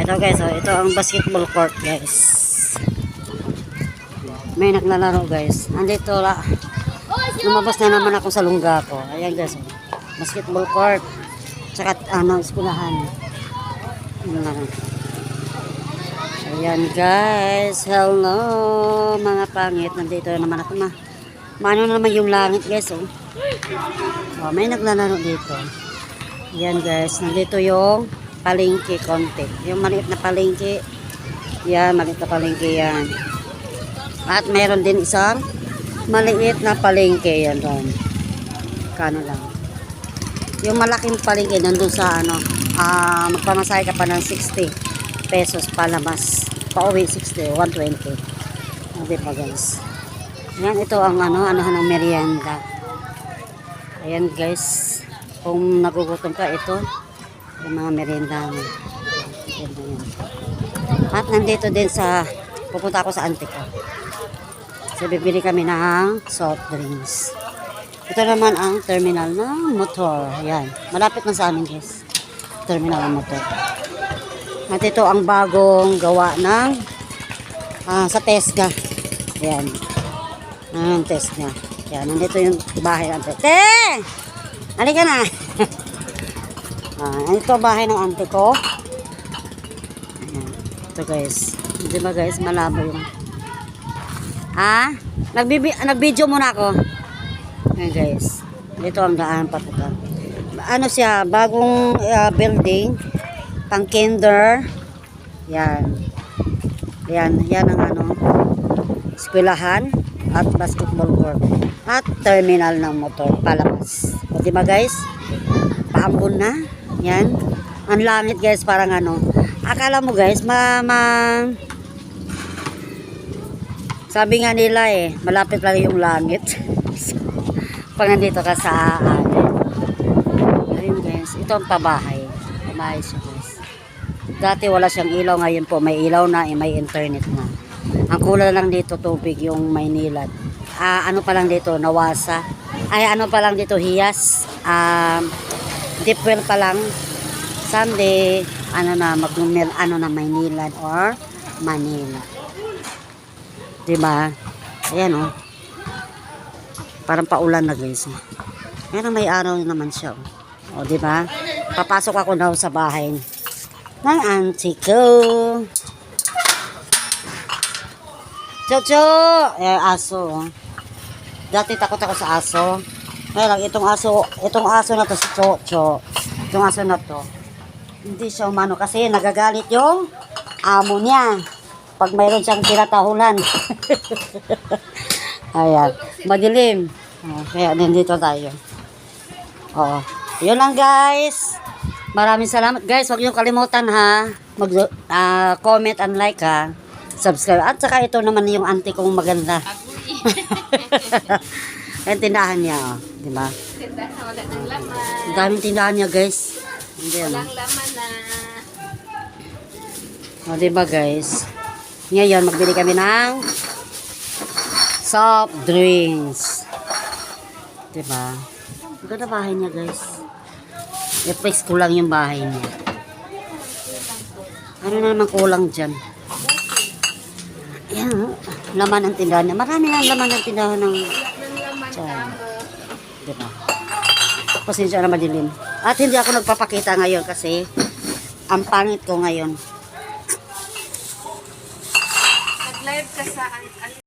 Ito guys, oh, ito ang basketball court guys. May naglalaro guys. Andito la. Lumabas na naman ako sa lungga ko. Ayan guys, oh. Basketball court. Tsaka eskwelahan. Ayan guys. Hello mga pangit. Nandito naman ako na. Maano naman yung langit guys, oh. Oh, may naglalaro dito. Ayan guys, nandito yung palengke konti. Yung maliit na palengke. Yan, maliit na palengke yan. At meron din isang maliit na palengke yan doon. Kano lang. Yung malaking palengke nandun sa magpamasahe ka pa ng 60 pesos palabas. Pauwi 60, 120. Hindi pa guys. Yan, ito ang ng merienda. Ayan guys. Kung nagugutom ka, ito yung mga merienda mo. At nandito din pupunta ako sa auntie ko. So bibili kami ng soft drinks. Ito naman ang terminal ng motor. Ayan, malapit na sa amin guys. Terminal ng motor. At ito ang bagong gawa ng sa Tesga. Ayan. Ang Tesga. Ayan, nandito yung bahay ng auntie. Halika na. Ito bahay ng auntie ko. Ayan. Ito guys. Di ba guys, malabo yung nag-video muna ako. Ayan guys. Dito ang daan papunta. Ano siya, bagong building, pang kinder. Yan. Yan ang eskwelahan at basketball court at terminal ng motor palabas. O diba guys? Paambon na. Yan. Ang langit guys, parang akala mo guys, sabi nga nila malapit lang yung langit. Pag nandito ka sa ayun guys, ito ang pabahay. Pabahay siya guys. Dati wala siyang ilaw, ngayon po may ilaw na, may internet na. Ang kulay lang dito tubig yung Maynilad. Ano pa lang dito, Nawasa. Ano pa lang dito, Hiyas. Deep well pa lang. Sunday, mag-numel, Maynilad or Manila. Diba? Ayan o. Parang paulan na guys. Ayan, may araw naman siya. O diba? Papasok ako daw sa bahay ng auntie ko. Chocho! Aso. Dati takot ako sa aso. Ngayon, itong aso na to si Chocho. Itong aso na to. Hindi siya umano kasi nagagalit yung amo niya. Pag mayroon siyang tinatahulan. Ayan. Madilim. Kaya nandito tayo. Oo. Yun lang guys. Maraming salamat guys. Huwag niyo kalimutan ha. Comment and like ha. Subscribe. At saka ito naman yung auntie kong maganda. Ayan tindahan niya. Diba? Tindahan wala ng laman. Ang daming tindahan niya guys. Walang laman na. O diba guys. Ngayon magbili kami ng soft drinks. Diba? Maganda bahay niya guys. I-flex ko lang yung bahay niya. Ano na naman kulang dyan? Ayan, laman ng tindahan niya. Marami lang laman ng tindahan ng dyan. Diba? Pasensya na madilim. At hindi ako nagpapakita ngayon kasi ang pangit ko ngayon. Nag-live ka sa